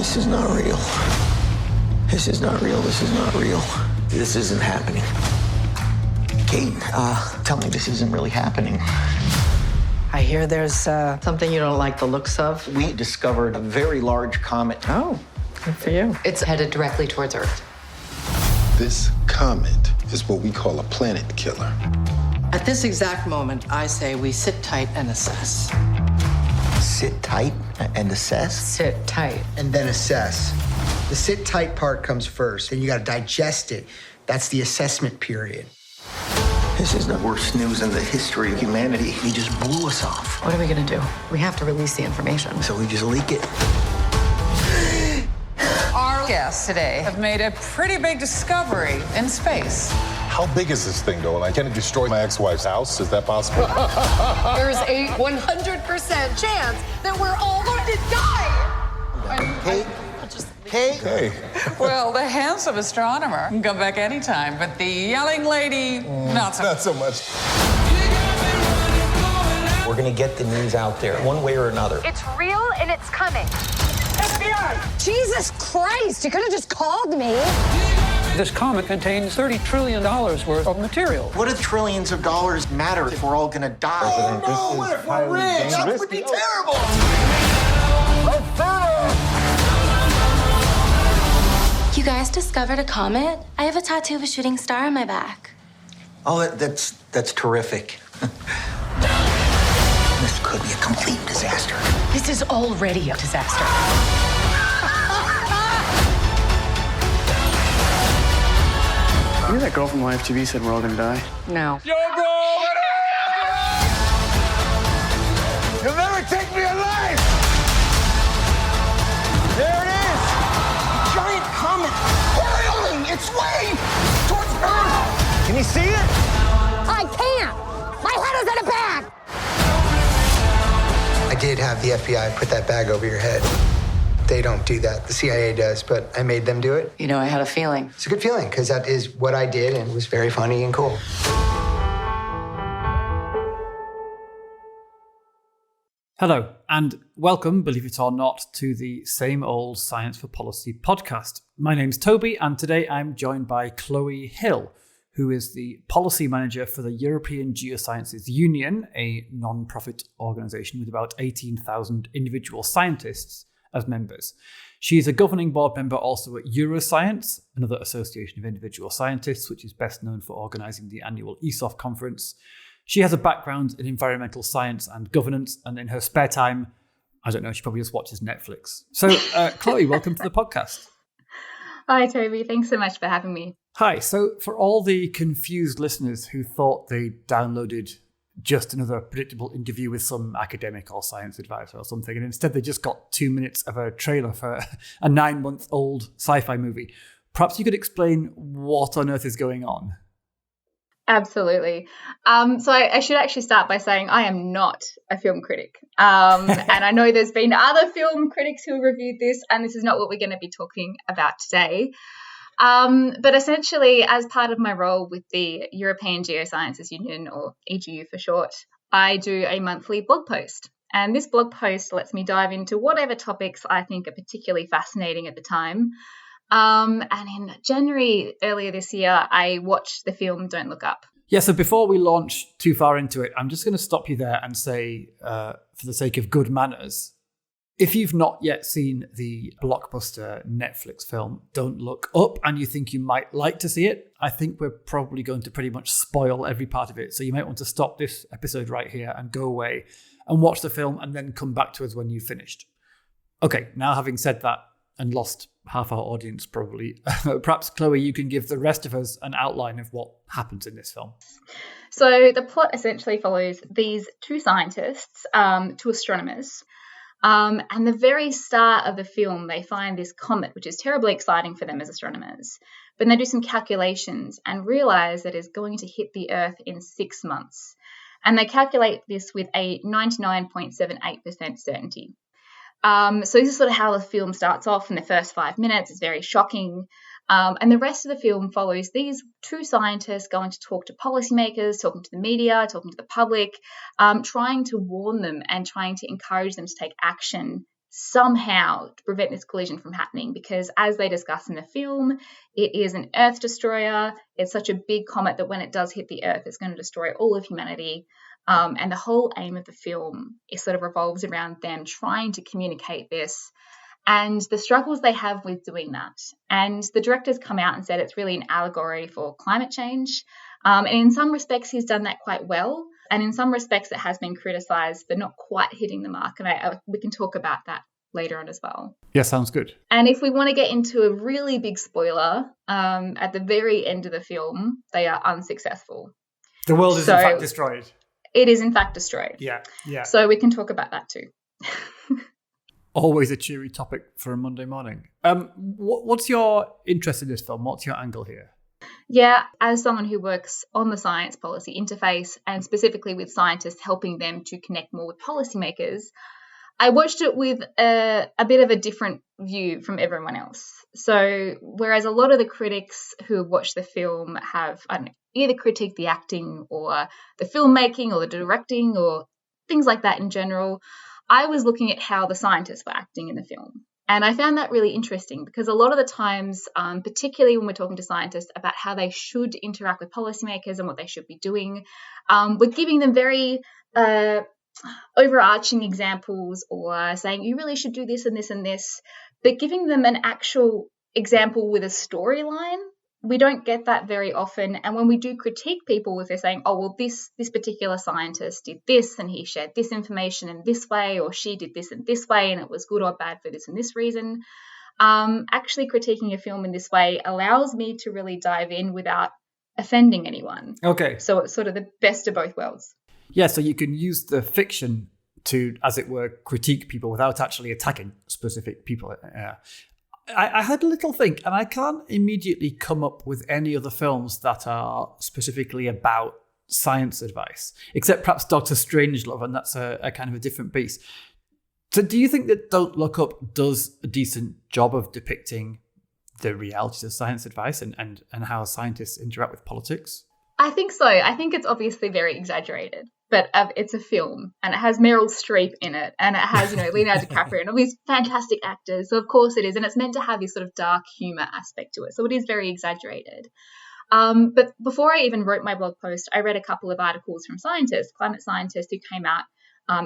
This is not real. This is not real. This is not real. This isn't happening. Kate, tell me this isn't really happening. I hear there's something you don't like the looks of. We discovered a very large comet. Oh, good for you. It's headed directly towards Earth. This comet is what we call a planet killer. At this exact moment, I say we sit tight and assess. Sit tight and assess? Sit tight. And then assess. The sit tight part comes first, then you gotta digest it. That's the assessment period. This is the worst news in the history of humanity. He just blew us off. What are we gonna do? We have to release the information. So we just leak it. Our guests today have made a pretty big discovery in space. How big is this thing, though? Like, can it destroy my ex-wife's house? Is that possible? There's a 100% chance that we're all going to die. Kate? Kate? Hey. Well, the handsome astronomer can come back anytime, but the yelling lady, not so. Not so much. We're gonna get the news out there, one way or another. It's real and it's coming. FBI! Jesus Christ, you could have just called me. This comet contains $30 trillion worth of material. What do trillions of dollars matter if we're all gonna die? Oh, no, what if we're rich? That would be terrible! You guys discovered a comet? I have a tattoo of a shooting star on my back. Oh, that's terrific. This could be a complete disaster. This is already a disaster. You know that girl from Live TV said we're all gonna die? No. You'll never take me alive! There it is! Giant comet hurtling its way towards Earth! Can you see it? I can't. My head is in a bag. I did have the FBI put that bag over your head. They don't do that. The CIA does, but I made them do it. You know, I had a feeling. It's a good feeling, because that is what I did, and it was very funny and cool. Hello, and welcome, believe it or not, to the Same Old Science for Policy podcast. My name's Toby, and today I'm joined by Chloe Hill, who is the policy manager for the European Geosciences Union, a non-profit organisation with about 18,000 individual scientists as members. She is a governing board member also at Euroscience, another association of individual scientists, which is best known for organising the annual ESOF conference. She has a background in environmental science and governance, and in her spare time, I don't know, she probably just watches Netflix. So, Chloe, welcome to the podcast. Hi, Toby. Thanks so much for having me. Hi. So, for all the confused listeners who thought they downloaded just another predictable interview with some academic or science advisor or something, and instead they just got 2 minutes of a trailer for a 9-month-old sci-fi movie, perhaps you could explain what on earth is going on? Absolutely. So I should actually start by saying I am not a film critic. And I know there's been other film critics who reviewed this, and this is not what we're going to be talking about today. But essentially, as part of my role with the European Geosciences Union, or EGU for short, I do a monthly blog post. And this blog post lets me dive into whatever topics I think are particularly fascinating at the time. And in January earlier this year, I watched the film Don't Look Up. Yeah, so before we launch too far into it, I'm just going to stop you there and say, for the sake of good manners, if you've not yet seen the blockbuster Netflix film Don't Look Up and you think you might like to see it, I think we're probably going to pretty much spoil every part of it. So you might want to stop this episode right here and go away and watch the film and then come back to us when you've finished. Okay, now having said that and lost half our audience probably, perhaps Chloe, you can give the rest of us an outline of what happens in this film. So the plot essentially follows these two scientists, two astronomers, and the very start of the film, they find this comet, which is terribly exciting for them as astronomers. But then they do some calculations and realize that it's going to hit the Earth in 6 months. And they calculate this with a 99.78% certainty. So this is sort of how the film starts off in the first 5 minutes. It's very shocking. And the rest of the film follows these two scientists going to talk to policymakers, talking to the media, talking to the public, trying to warn them and trying to encourage them to take action somehow to prevent this collision from happening, because as they discuss in the film, it is an Earth destroyer. It's such a big comet that when it does hit the Earth, it's going to destroy all of humanity. And the whole aim of the film is sort of revolves around them trying to communicate this and the struggles they have with doing that. And the director's come out and said it's really an allegory for climate change. And in some respects, he's done that quite well. And in some respects, it has been criticised for not quite hitting the mark. And we can talk about that later on as well. Yeah, sounds good. And if we want to get into a really big spoiler, at the very end of the film, they are unsuccessful. The world is in fact destroyed. It is in fact destroyed. Yeah. So we can talk about that too. Always a cheery topic for a Monday morning. What's your interest in this film? What's your angle here? Yeah, as someone who works on the science policy interface and specifically with scientists helping them to connect more with policymakers, I watched it with a bit of a different view from everyone else. So whereas a lot of the critics who have watched the film have, either critiqued the acting or the filmmaking or the directing or things like that in general, I was looking at how the scientists were acting in the film. And I found that really interesting because a lot of the times, particularly when we're talking to scientists about how they should interact with policymakers and what they should be doing, we're giving them very overarching examples or saying, you really should do this and this and this, but giving them an actual example with a storyline, we don't get that very often. And when we do critique people, if they're saying, oh, well, this particular scientist did this and he shared this information in this way, or she did this in this way and it was good or bad for this and this reason, actually critiquing a film in this way allows me to really dive in without offending anyone. Okay. So it's sort of the best of both worlds. Yeah, so you can use the fiction to, as it were, critique people without actually attacking specific people. I had a little think, and I can't immediately come up with any other films that are specifically about science advice, except perhaps Dr. Strangelove, and that's a kind of a different beast. So do you think that Don't Look Up does a decent job of depicting the realities of science advice and how scientists interact with politics? I think so. I think it's obviously very exaggerated, but it's a film and it has Meryl Streep in it and it has, Leonardo DiCaprio and all these fantastic actors. So of course it is. And it's meant to have this sort of dark humor aspect to it. So it is very exaggerated. But before I even wrote my blog post, I read a couple of articles from scientists, climate scientists who came out,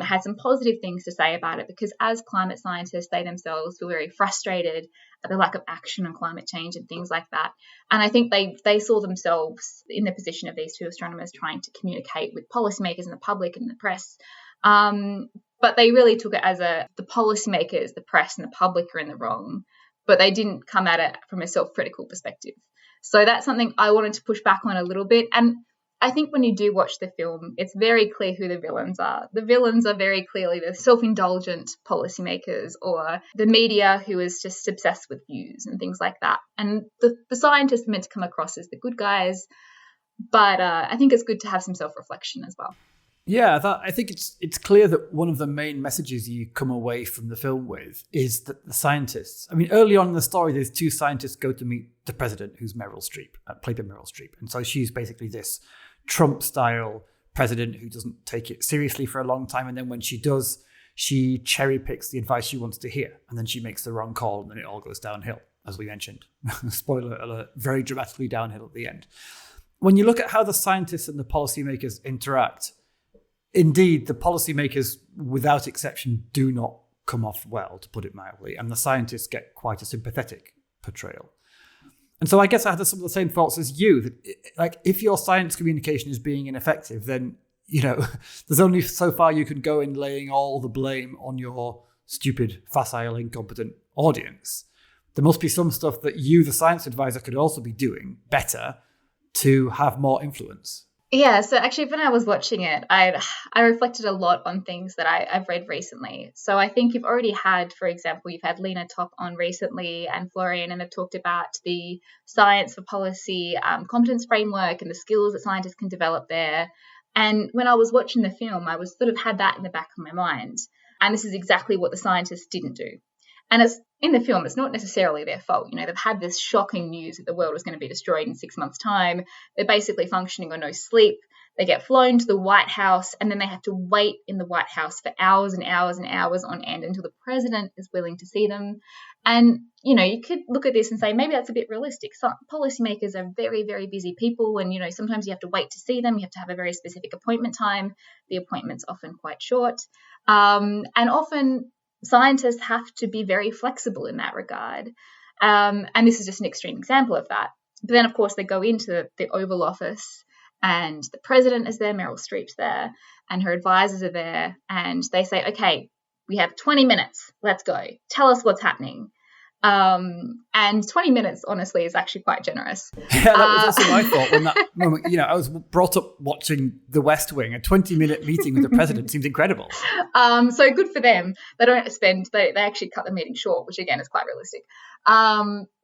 had some positive things to say about it because as climate scientists, they themselves feel very frustrated at the lack of action on climate change and things like that. And I think they saw themselves in the position of these two astronomers trying to communicate with policymakers and the public and the press. But they really took it as the policymakers, the press and the public are in the wrong, but they didn't come at it from a self-critical perspective. So that's something I wanted to push back on a little bit. And I think when you do watch the film, it's very clear who the villains are. The villains are very clearly the self-indulgent policymakers or the media who is just obsessed with views and things like that. And the scientists are meant to come across as the good guys, but I think it's good to have some self-reflection as well. Yeah, I think it's clear that one of the main messages you come away from the film with is that the scientists, early on in the story, there's two scientists go to meet the president, who's Meryl Streep, played by Meryl Streep. And so she's basically this Trump-style president who doesn't take it seriously for a long time. And then when she does, she cherry picks the advice she wants to hear. And then she makes the wrong call and then it all goes downhill, as we mentioned. Spoiler alert, very dramatically downhill at the end. When you look at how the scientists and the policymakers interact, indeed, the policymakers, without exception, do not come off well, to put it mildly. And the scientists get quite a sympathetic portrayal. And so I guess I had some of the same thoughts as you, that if your science communication is being ineffective, then, there's only so far you can go in laying all the blame on your stupid, facile, incompetent audience. There must be some stuff that you, the science advisor, could also be doing better to have more influence. Yeah, so actually when I was watching it, I reflected a lot on things that I've read recently. So I think you've already had, for example, you've had Lena Top on recently and Florian, and they've talked about the science for policy competence framework and the skills that scientists can develop there. And when I was watching the film, I was sort of had that in the back of my mind. And this is exactly what the scientists didn't do. And it's in the film, it's not necessarily their fault. They've had this shocking news that the world was going to be destroyed in 6 months' time. They're basically functioning on no sleep. They get flown to the White House, and then they have to wait in the White House for hours and hours and hours on end until the president is willing to see them. And, you could look at this and say, maybe that's a bit realistic. So policymakers are very, very busy people, and, sometimes you have to wait to see them. You have to have a very specific appointment time. The appointment's often quite short. And often scientists have to be very flexible in that regard. And this is just an extreme example of that. But then, of course, they go into the Oval Office, and the president is there, Meryl Streep's there, and her advisors are there, and they say, okay, we have 20 minutes. Let's go. Tell us what's happening. And 20 minutes, honestly, is actually quite generous. Yeah, that was also my thought when that moment, I was brought up watching The West Wing. A 20-minute meeting with the president seems incredible. So good for them. They don't spend, they actually cut the meeting short, which again is quite realistic.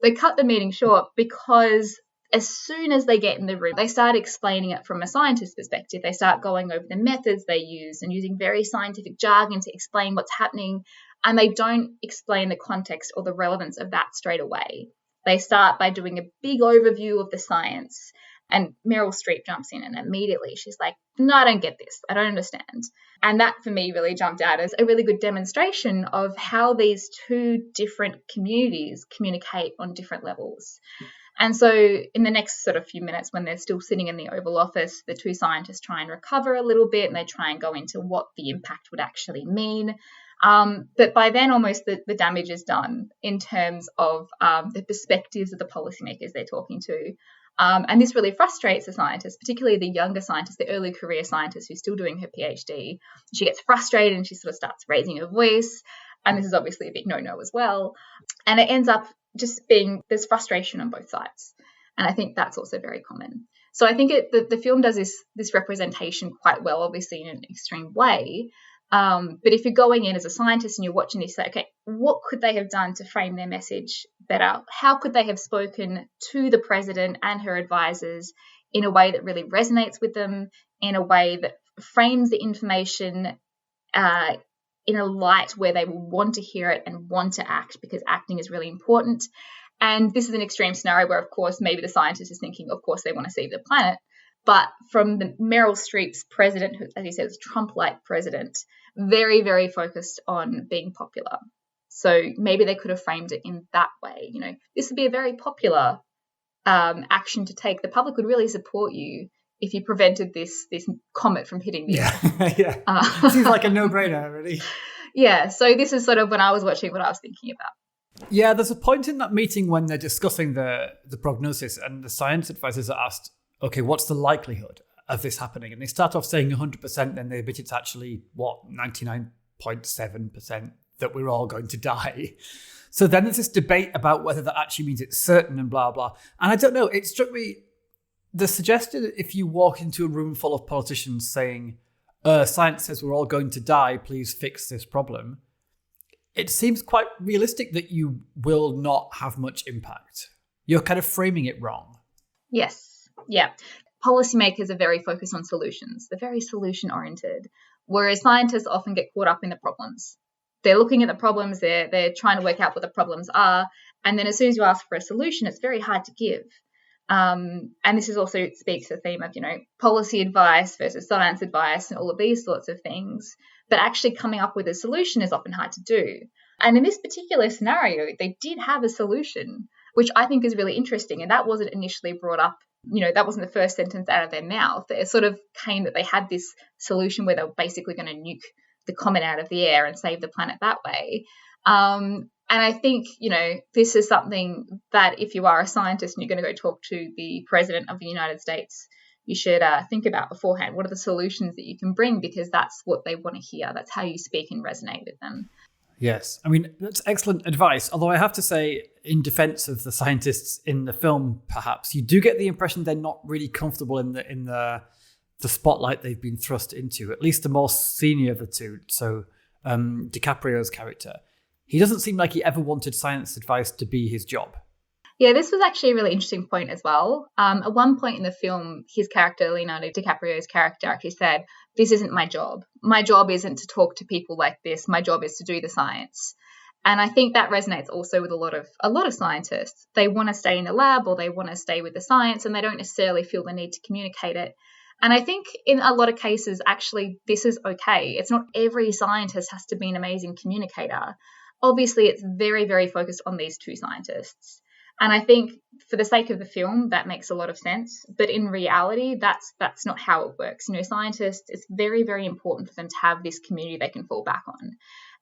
They cut the meeting short because as soon as they get in the room, they start explaining it from a scientist's perspective. They start going over the methods they use and using very scientific jargon to explain what's happening. And they don't explain the context or the relevance of that straight away. They start by doing a big overview of the science. And Meryl Streep jumps in and immediately she's like, no, I don't get this. I don't understand. And that for me really jumped out as a really good demonstration of how these two different communities communicate on different levels. And so in the next sort of few minutes when they're still sitting in the Oval Office, the two scientists try and recover a little bit and they try and go into what the impact would actually mean. But by then almost the damage is done in terms of the perspectives of the policymakers they're talking to. And this really frustrates the scientists, particularly the younger scientists, the early career scientist who's still doing her PhD. She gets frustrated and she sort of starts raising her voice. And this is obviously a big no-no as well. And it ends up just being, there's frustration on both sides. And I think that's also very common. So I think the film does this representation quite well, obviously in an extreme way. But if you're going in as a scientist and you're watching this, say, okay, what could they have done to frame their message better? How could they have spoken to the president and her advisors in a way that really resonates with them, in a way that frames the information in a light where they will want to hear it and want to act, because acting is really important. And this is an extreme scenario where, of course, maybe the scientist is thinking, of course, they want to save the planet. But from the Meryl Streep's president, who, as you said, is a Trump-like president, very, very focused on being popular. So maybe they could have framed it in that way. This would be a very popular action to take. The public would really support you if you prevented this comet from hitting the Earth. Yeah. Seems like a no-brainer, really. Yeah. So this is sort of when I was watching what I was thinking about. Yeah, there's a point in that meeting when they're discussing the prognosis and the science advisors are asked, okay, what's the likelihood of this happening? And they start off saying 100%, then they admit it's actually, 99.7% that we're all going to die. So then there's this debate about whether that actually means it's certain and blah, blah. And I don't know, it struck me, the suggestion that if you walk into a room full of politicians saying, science says we're all going to die, please fix this problem, it seems quite realistic that you will not have much impact. You're kind of framing it wrong. Yes. Yeah. Policymakers are very focused on solutions. They're very solution-oriented, whereas scientists often get caught up in the problems. They're looking at the problems, they're trying to work out what the problems are, and then as soon as you ask for a solution, it's very hard to give. And this is also speaks to the theme of, policy advice versus science advice and all of these sorts of things. But actually coming up with a solution is often hard to do. And in this particular scenario, they did have a solution, which I think is really interesting. And that wasn't initially brought up, that wasn't the first sentence out of their mouth. It sort of came that they had this solution where they were basically going to nuke the comet out of the air and save the planet that way. And I think, this is something that if you are a scientist and you're going to go talk to the president of the United States, you should think about beforehand. What are the solutions that you can bring? Because that's what they want to hear. That's how you speak and resonate with them. Yes. I mean, that's excellent advice. Although I have to say, in defense of the scientists in the film, perhaps, you do get the impression they're not really comfortable in the spotlight they've been thrust into, at least the more senior of the two. So DiCaprio's character. He doesn't seem like he ever wanted science advice to be his job. Yeah, this was actually a really interesting point as well. At one point in the film, his character, Leonardo DiCaprio's character, actually said, "This isn't my job. My job isn't to talk to people like this. My job is to do the science." And I think that resonates also with a lot of scientists. They want to stay in the lab or they want to stay with the science and they don't necessarily feel the need to communicate it. And I think in a lot of cases, actually, this is okay. It's not every scientist has to be an amazing communicator. Obviously, it's very, very focused on these two scientists. And I think for the sake of the film, that makes a lot of sense. But in reality, that's not how it works. Scientists, it's very, very important for them to have this community they can fall back on.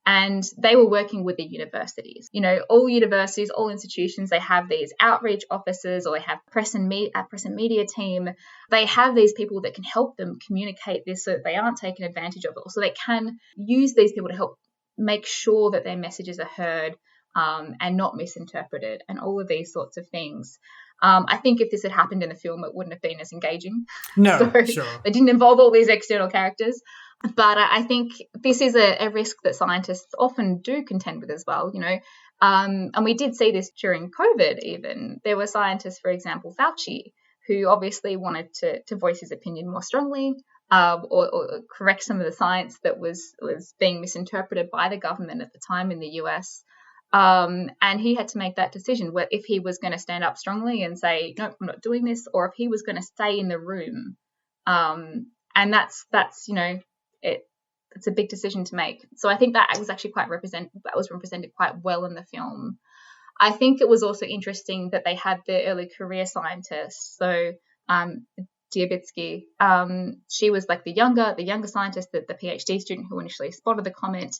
And they were working with the universities. All universities, all institutions, they have these outreach officers, or they have a press and media team. They have these people that can help them communicate this so that they aren't taken advantage of, or so they can use these people to help make sure that their messages are heard and not misinterpreted, and all of these sorts of things. I think if this had happened in the film, it wouldn't have been as engaging. No, so sure. They didn't involve all these external characters. But I think this is a risk that scientists often do contend with as well, and we did see this during COVID even. There were scientists, for example, Fauci, who obviously wanted to voice his opinion more strongly or correct some of the science that was being misinterpreted by the government at the time in the US. And he had to make that decision where if he was going to stand up strongly and say, no, I'm not doing this, or if he was going to stay in the room. And that's it's a big decision to make. So I think that was actually represented quite well in the film. I think it was also interesting that they had the early career scientists. So Diabitsky, she was like the younger scientist, the PhD student who initially spotted the comet.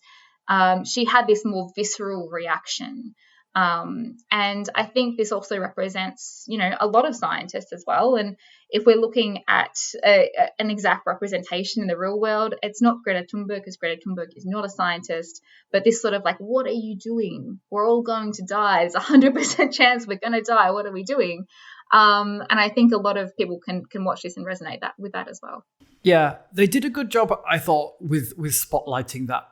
She had this more visceral reaction. And I think this also represents, a lot of scientists as well. And if we're looking at an exact representation in the real world, it's not Greta Thunberg, because Greta Thunberg is not a scientist, but this sort of like, what are you doing? We're all going to die. There's 100% chance we're going to die. What are we doing? And I think a lot of people can watch this and resonate with that as well. Yeah, they did a good job, I thought, with spotlighting that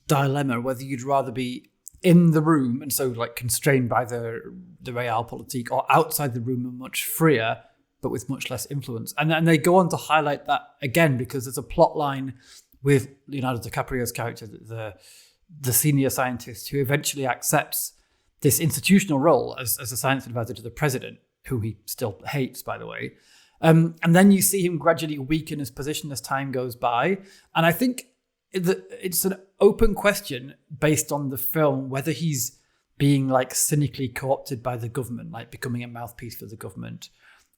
dilemma, whether you'd rather be in the room and so like constrained by the realpolitik, or outside the room and much freer but with much less influence. And they go on to highlight that again because there's a plot line with Leonardo DiCaprio's character, the senior scientist who eventually accepts this institutional role as a science advisor to the president, who he still hates, by the way. And then you see him gradually weaken his position as time goes by. And I think it's an open question based on the film whether he's being like cynically co-opted by the government, like becoming a mouthpiece for the government,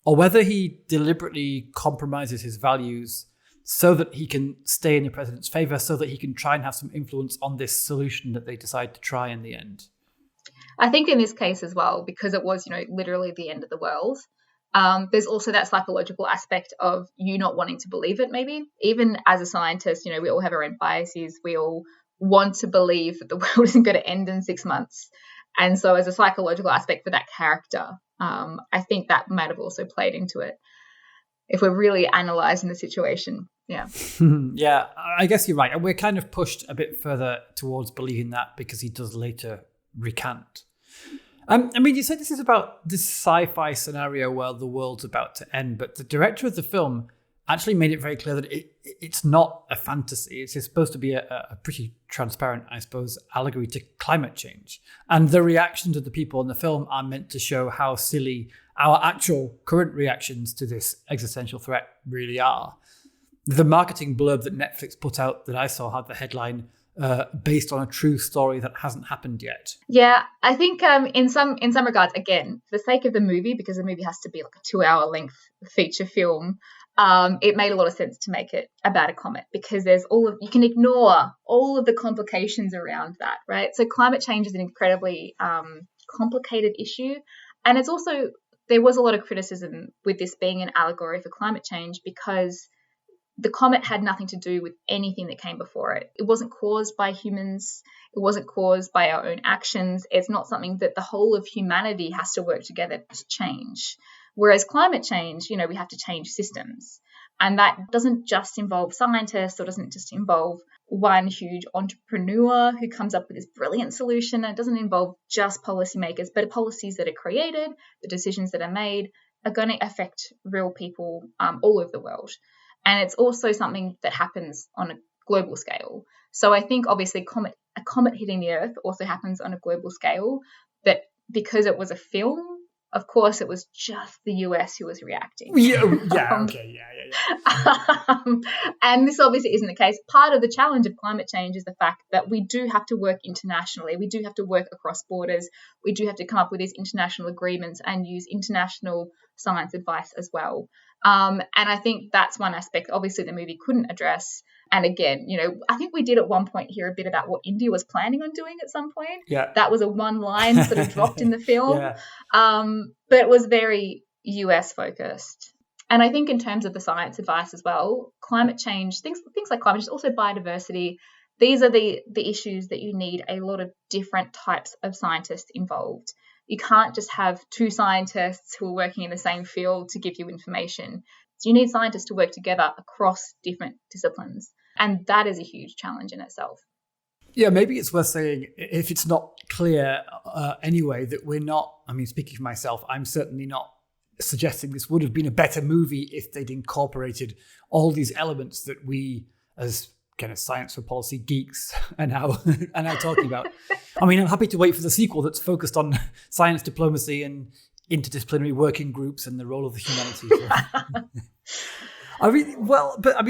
or whether he deliberately compromises his values so that he can stay in the president's favor, so that he can try and have some influence on this solution that they decide to try in the end. I think in this case as well, because it was, literally the end of the world, there's also that psychological aspect of you not wanting to believe it, maybe. Even as a scientist, we all have our own biases. We all want to believe that the world isn't going to end in 6 months. And so as a psychological aspect for that character, I think that might have also played into it if we're really analysing the situation. Yeah. Yeah, I guess you're right. And we're kind of pushed a bit further towards believing that because he does later recant. You said this is about this sci-fi scenario where the world's about to end, but the director of the film actually made it very clear that it's not a fantasy. It's supposed to be a pretty transparent, I suppose, allegory to climate change. And the reactions of the people in the film are meant to show how silly our actual current reactions to this existential threat really are. The marketing blurb that Netflix put out that I saw had the headline, based on a true story that hasn't happened yet. Yeah, I think in some regards, again, for the sake of the movie, because the movie has to be like a 2-hour length feature film, it made a lot of sense to make it about a comet, because there's you can ignore all of the complications around that, right? So climate change is an incredibly complicated issue, and it's also, there was a lot of criticism with this being an allegory for climate change because the comet had nothing to do with anything that came before it. It wasn't caused by humans. It wasn't caused by our own actions. It's not something that the whole of humanity has to work together to change. Whereas climate change, we have to change systems. And that doesn't just involve scientists, or doesn't just involve one huge entrepreneur who comes up with this brilliant solution. It doesn't involve just policymakers, but policies that are created, the decisions that are made are going to affect real people all over the world. And it's also something that happens on a global scale. So I think obviously a comet hitting the Earth also happens on a global scale, but because it was a film, Of course, it was just the US who was reacting. And this obviously isn't the case. Part of the challenge of climate change is the fact that we do have to work internationally. We do have to work across borders. We do have to come up with these international agreements and use international science advice as well. And I think that's one aspect, obviously, the movie couldn't address. And again, I think we did at one point hear a bit about what India was planning on doing at some point. Yeah. That was a one line sort of dropped in the film. Yeah. But it was very US focused. And I think in terms of the science advice as well, climate change, things like climate change, also biodiversity, these are the issues that you need a lot of different types of scientists involved. You can't just have two scientists who are working in the same field to give you information. So you need scientists to work together across different disciplines. And that is a huge challenge in itself. Yeah, maybe it's worth saying, if it's not clear anyway, that we're not, speaking for myself, I'm certainly not suggesting this would have been a better movie if they'd incorporated all these elements that we, as kind of science for policy geeks, are now talking about. I'm happy to wait for the sequel that's focused on science diplomacy and interdisciplinary working groups and the role of the humanities.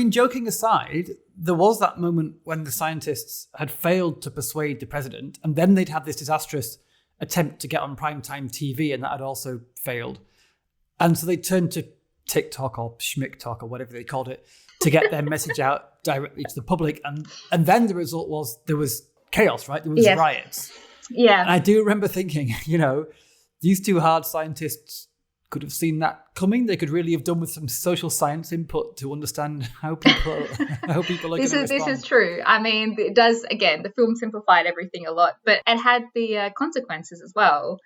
Joking aside, there was that moment when the scientists had failed to persuade the president, and then they'd had this disastrous attempt to get on primetime TV, and that had also failed. And so they turned to TikTok or SchmickTok or whatever they called it to get their message out directly to the public. And then the result was there was chaos, right? There was riots. Yeah. And I do remember thinking, these two hard scientists could have seen that coming. They could really have done with some social science input to understand how people are going to respond. This is true. It does, again, the film simplified everything a lot, but it had the consequences as well.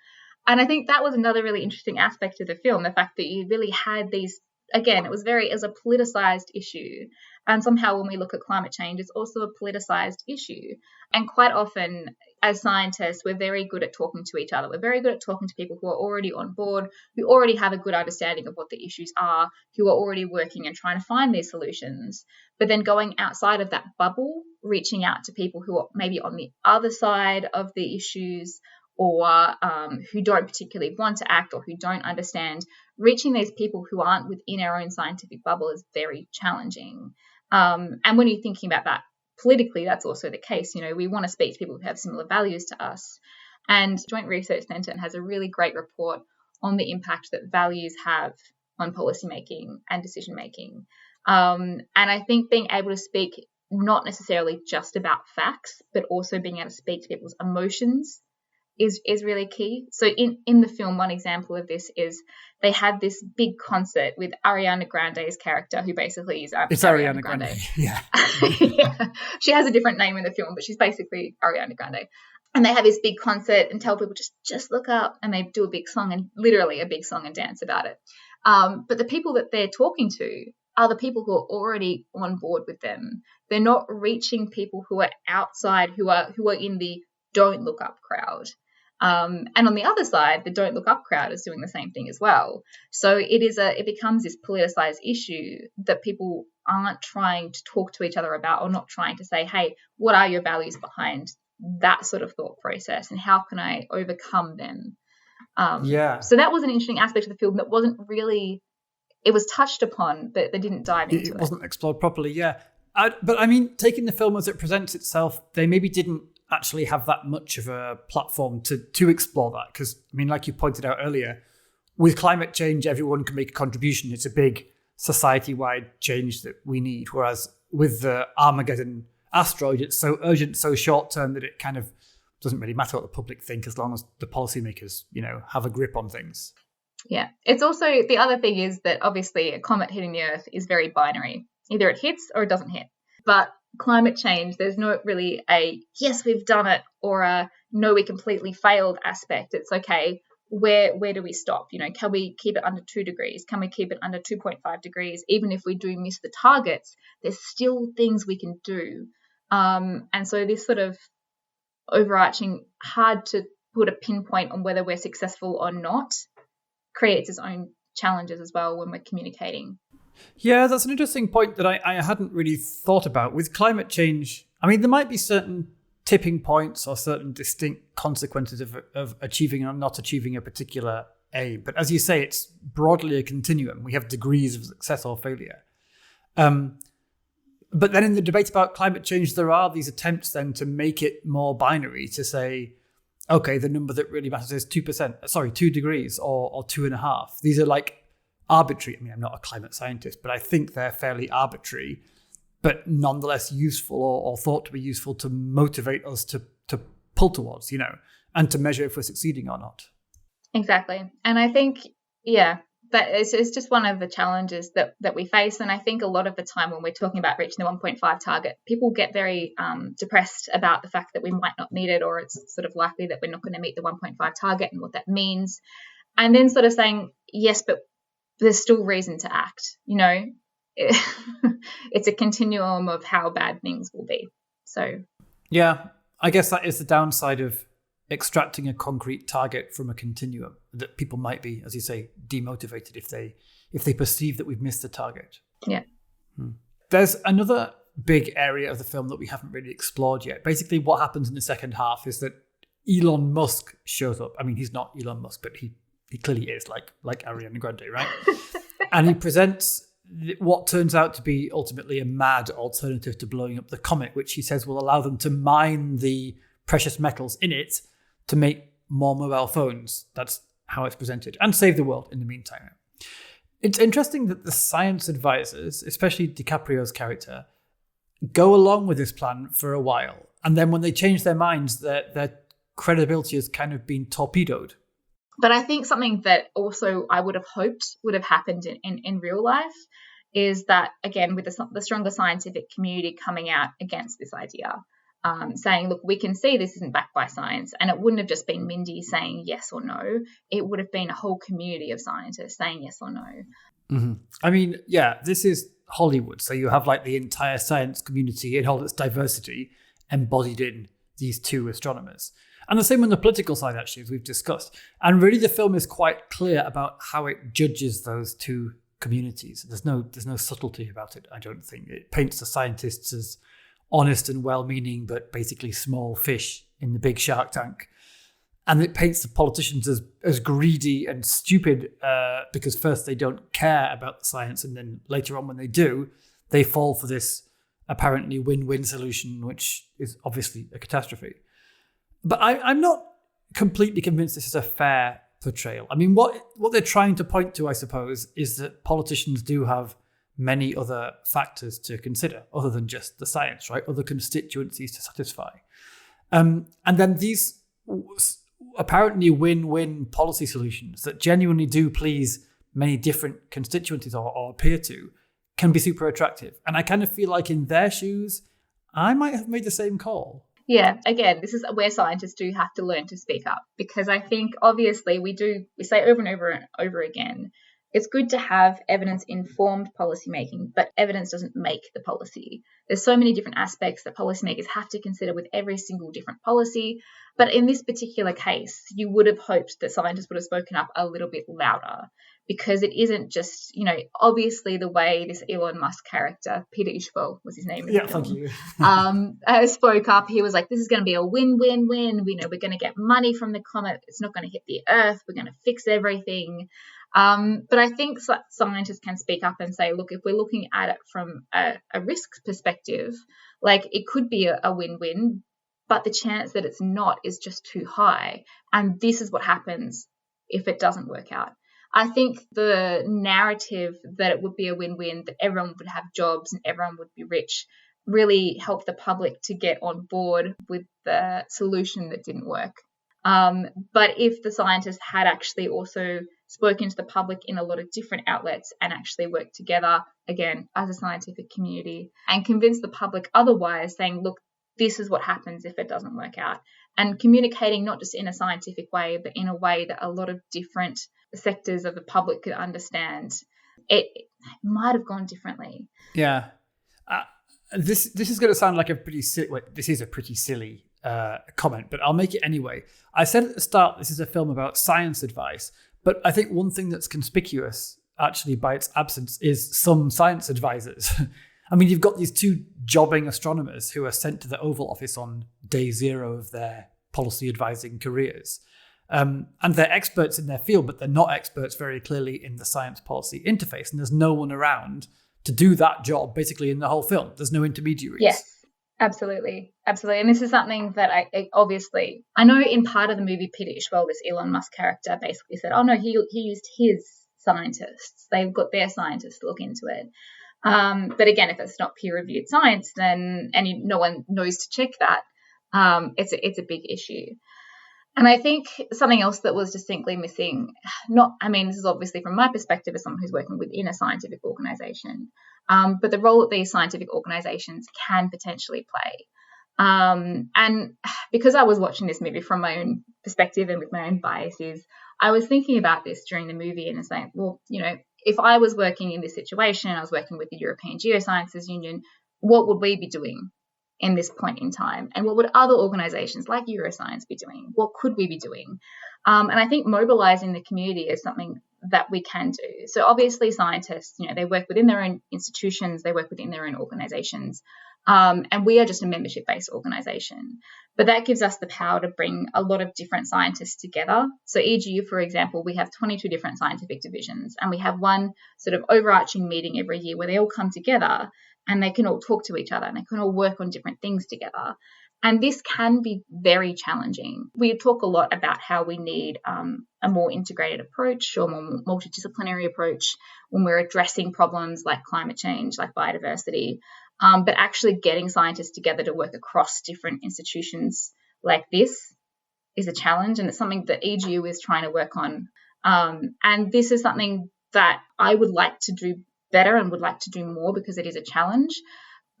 And I think that was another really interesting aspect of the film, the fact that you really had these, again, it was a politicized issue. And somehow when we look at climate change, it's also a politicized issue. And quite often, as scientists, we're very good at talking to each other. We're very good at talking to people who are already on board, who already have a good understanding of what the issues are, who are already working and trying to find these solutions. But then going outside of that bubble, reaching out to people who are maybe on the other side of the issues, or who don't particularly want to act or who don't understand, reaching these people who aren't within our own scientific bubble is very challenging. And when you're thinking about that politically, that's also the case. We want to speak to people who have similar values to us. And Joint Research Centre has a really great report on the impact that values have on policymaking and decision-making. And I think being able to speak not necessarily just about facts, but also being able to speak to people's emotions is really key. So in the film, one example of this is they had this big concert with Ariana Grande's character, who basically is it's Ariana Grande. Yeah. Yeah. She has a different name in the film, but she's basically Ariana Grande. And they have this big concert and tell people just look up, and they do a big song, and literally a big song and dance about it. But the people that they're talking to are the people who are already on board with them. They're not reaching people who are outside, who are in the don't look up crowd. And on the other side, the don't look up crowd is doing the same thing as well. So it becomes this politicized issue that people aren't trying to talk to each other about, or not trying to say, hey, what are your values behind that sort of thought process, and how can I overcome them? So that was an interesting aspect of the film that wasn't really, it was touched upon, but they didn't dive into it. It wasn't explored properly, yeah. But taking the film as it presents itself, they maybe didn't actually have that much of a platform to explore that. Because, like you pointed out earlier, with climate change, everyone can make a contribution. It's a big society-wide change that we need. Whereas with the Armageddon asteroid, it's so urgent, so short-term that it kind of doesn't really matter what the public think, as long as the policymakers, have a grip on things. Yeah. It's also, the other thing is that obviously a comet hitting the Earth is very binary. Either it hits or it doesn't hit. But climate change, there's not really a yes, we've done it, or a no, we completely failed aspect. It's okay, where do we stop? Can we keep it under 2 degrees? Can we keep it under 2.5 degrees? Even if we do miss the targets, there's still things we can do. And so this sort of overarching, hard to put a pinpoint on whether we're successful or not, creates its own challenges as well when we're communicating. Yeah, that's an interesting point that I hadn't really thought about. With climate change, there might be certain tipping points or certain distinct consequences of achieving or not achieving a particular aim. But as you say, it's broadly a continuum. We have degrees of success or failure. But then in the debate about climate change, there are these attempts then to make it more binary, to say, okay, the number that really matters is 2 degrees or 2.5. These are like arbitrary. I mean, I'm not a climate scientist, but I think they're fairly arbitrary, but nonetheless useful or thought to be useful to motivate us to pull towards, and to measure if we're succeeding or not. Exactly. And I think, that it's just one of the challenges that we face. And I think a lot of the time when we're talking about reaching the 1.5 target, people get very depressed about the fact that we might not meet it, or it's sort of likely that we're not going to meet the 1.5 target and what that means. And then sort of saying, yes, but there's still reason to act. It's a continuum of how bad things will be. So, yeah, I guess that is the downside of extracting a concrete target from a continuum, that people might be, as you say, demotivated if they perceive that we've missed the target. Yeah. There's another big area of the film that we haven't really explored yet. Basically, what happens in the second half is that Elon Musk shows up. I mean, he's not Elon Musk, but he clearly is, like Ariana Grande, right? And he presents what turns out to be ultimately a mad alternative to blowing up the comet, which he says will allow them to mine the precious metals in it to make more mobile phones. That's how it's presented, and save the world in the meantime. It's interesting that the science advisors, especially DiCaprio's character, go along with this plan for a while, and then when they change their minds, their credibility has kind of been torpedoed. But I think something that also I would have hoped would have happened in real life is that, again, with the stronger scientific community coming out against this idea, saying, look, we can see this isn't backed by science. And it wouldn't have just been Mindy saying yes or no. It would have been a whole community of scientists saying yes or no. Mm-hmm. I mean, yeah, this is Hollywood. So you have like the entire science community in all its diversity embodied in these two astronomers. And the same on the political side, actually, as we've discussed. And really the film is quite clear about how it judges those two communities. There's no subtlety about it, I don't think. It paints the scientists as honest and well-meaning, but basically small fish in the big shark tank. And it paints the politicians as greedy and stupid because first they don't care about the science, and then later on when they do, they fall for this apparently win-win solution, which is obviously a catastrophe. But I'm not completely convinced this is a fair portrayal. I mean, what they're trying to point to, I suppose, is that politicians do have many other factors to consider other than just the science, right? Other constituencies to satisfy. And then these apparently win-win policy solutions that genuinely do please many different constituencies or appear to can be super attractive. And I kind of feel like in their shoes, I might have made the same call. Yeah, again, this is where scientists do have to learn to speak up, because I think obviously we say over and over and over again, it's good to have evidence-informed policymaking, but evidence doesn't make the policy. There's so many different aspects that policymakers have to consider with every single different policy. But in this particular case, you would have hoped that scientists would have spoken up a little bit louder, because it isn't just, obviously the way this Elon Musk character, Peter Ishbal was his name. Yeah, thank you. Spoke up. He was like, this is going to be a win-win-win. We're going to get money from the comet. It's not going to hit the Earth. We're going to fix everything. But I think scientists can speak up and say, look, if we're looking at it from a risk perspective, like it could be a win-win, but the chance that it's not is just too high. And this is what happens if it doesn't work out. I think the narrative that it would be a win-win, that everyone would have jobs and everyone would be rich, really helped the public to get on board with the solution that didn't work. But if the scientists had actually also spoken to the public in a lot of different outlets and actually worked together, again, as a scientific community, and convinced the public otherwise, saying, look, this is what happens if it doesn't work out, and communicating not just in a scientific way, but in a way that a lot of different sectors of the public could understand, it might have gone differently. Yeah. This is going to sound like a pretty silly, this is a pretty silly comment, but I'll make it anyway. I said at the start, this is a film about science advice, but I think one thing that's conspicuous actually by its absence is some science advisors. I mean, you've got these two jobbing astronomers who are sent to the Oval Office on day zero of their policy advising careers. And they're experts in their field, but they're not experts very clearly in the science policy interface. And there's no one around to do that job basically in the whole film. There's no intermediaries. Yes, absolutely. Absolutely. And this is something that I know in part of the movie Peter Ishwell, this Elon Musk character basically said, oh no, he used his scientists. They've got their scientists to look into it. But again, if it's not peer-reviewed science, then no one knows to check that, it's a big issue. And I think something else that was distinctly missing, this is obviously from my perspective as someone who's working within a scientific organisation, but the role that these scientific organisations can potentially play. And because I was watching this movie from my own perspective and with my own biases, I was thinking about this during the movie and saying, well, if I was working in this situation, I was working with the European Geosciences Union, what would we be doing in this point in time? And what would other organisations like Euroscience be doing? What could we be doing? And I think mobilising the community is something that we can do. So obviously scientists, they work within their own institutions, they work within their own organisations, and we are just a membership-based organisation. But that gives us the power to bring a lot of different scientists together. So EGU, for example, we have 22 different scientific divisions, and we have one sort of overarching meeting every year where they all come together and they can all talk to each other and they can all work on different things together. And this can be very challenging. We talk a lot about how we need a more integrated approach or more multidisciplinary approach when we're addressing problems like climate change, like biodiversity. But actually getting scientists together to work across different institutions like this is a challenge, and it's something that EGU is trying to work on. And this is something that I would like to do better and would like to do more because it is a challenge.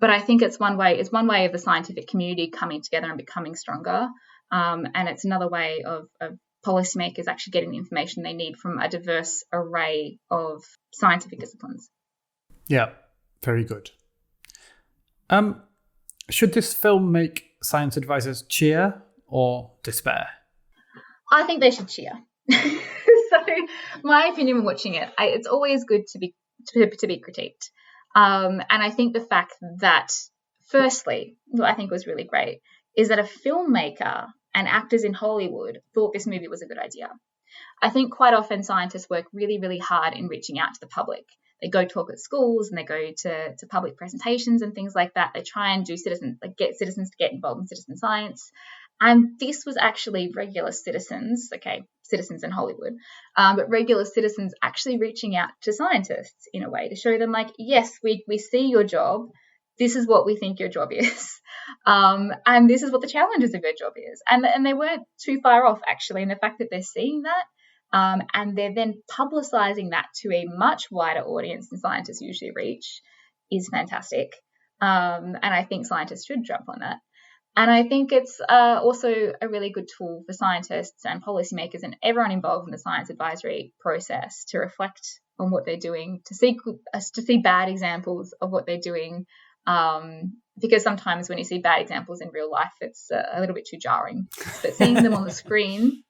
But I think it's one way of the scientific community coming together and becoming stronger. And it's another way of policymakers actually getting the information they need from a diverse array of scientific disciplines. Yeah, very good. Should this film make science advisors cheer or despair? I think they should cheer. So my opinion when watching it, it's always good to be critiqued. And I think the fact that, firstly, what I think was really great is that a filmmaker and actors in Hollywood thought this movie was a good idea. I think quite often scientists work really, really hard in reaching out to the public. They go talk at schools and they go to public presentations and things like that. They try and get citizens to get involved in citizen science. And this was actually regular citizens, citizens in Hollywood, but regular citizens actually reaching out to scientists in a way to show them like, yes, we see your job. This is what we think your job is. And this is what the challenges of your job is. And they weren't too far off, actually. And the fact that they're seeing that and they're then publicising that to a much wider audience than scientists usually reach is fantastic. And I think scientists should jump on that. And I think it's also a really good tool for scientists and policymakers and everyone involved in the science advisory process to reflect on what they're doing, to see bad examples of what they're doing. Because sometimes when you see bad examples in real life, it's a little bit too jarring. But seeing them on the screen,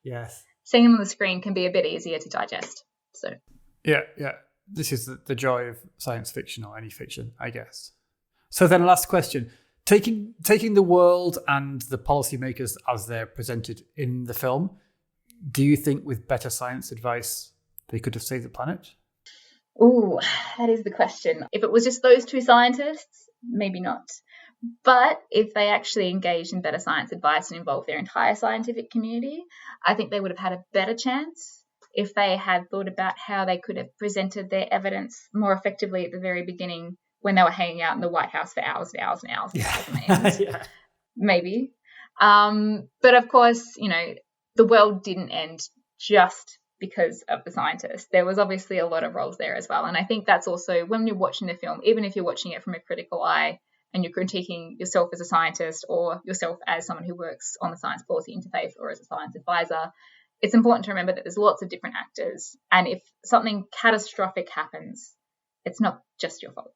seeing them on the screen can be a bit easier to digest. So yeah. This is the joy of science fiction or any fiction, I guess. So then, last question. Taking the world and the policymakers as they're presented in the film, do you think with better science advice they could have saved the planet? Ooh, that is the question. If it was just those two scientists, maybe not. But if they actually engaged in better science advice and involved their entire scientific community, I think they would have had a better chance if they had thought about how they could have presented their evidence more effectively at the very beginning when they were hanging out in the White House for hours and hours and hours. Yeah. Maybe. But of course, the world didn't end just because of the scientists. There was obviously a lot of roles there as well. And I think that's also when you're watching the film, even if you're watching it from a critical eye and you're critiquing yourself as a scientist or yourself as someone who works on the science policy interface or as a science advisor, it's important to remember that there's lots of different actors. And if something catastrophic happens, it's not just your fault.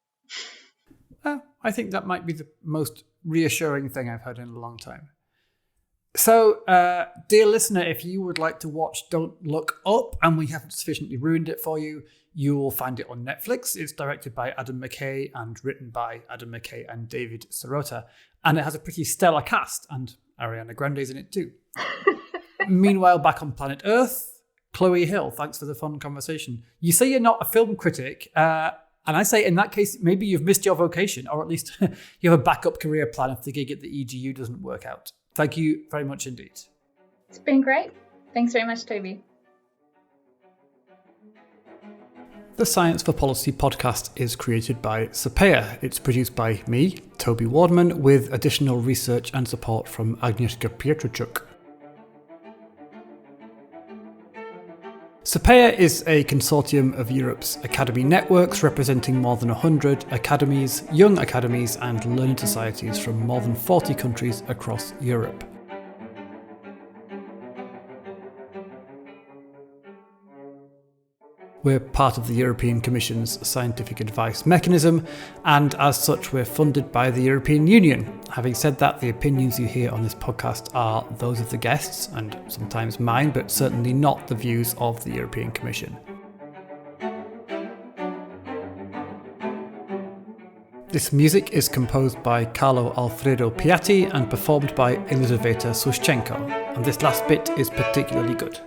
I think that might be the most reassuring thing I've heard in a long time. So, dear listener, if you would like to watch Don't Look Up and we haven't sufficiently ruined it for you, you will find it on Netflix. It's directed by Adam McKay and written by Adam McKay and David Sirota. And it has a pretty stellar cast, and Ariana Grande's in it too. Meanwhile, back on planet Earth, Chloe Hill, thanks for the fun conversation. You say you're not a film critic, and I say in that case, maybe you've missed your vocation, or at least you have a backup career plan if the gig at the EGU doesn't work out. Thank you very much indeed. It's been great. Thanks very much, Toby. The Science for Policy podcast is created by Sapea. It's produced by me, Toby Wardman, with additional research and support from Agnieszka Pietrczuk. Sapea is a consortium of Europe's academy networks representing more than 100 academies, young academies and learning societies from more than 40 countries across Europe. We're part of the European Commission's scientific advice mechanism, and as such we're funded by the European Union. Having said that, the opinions you hear on this podcast are those of the guests, and sometimes mine, but certainly not the views of the European Commission. This music is composed by Carlo Alfredo Piatti and performed by Elizaveta Sushchenko, and this last bit is particularly good.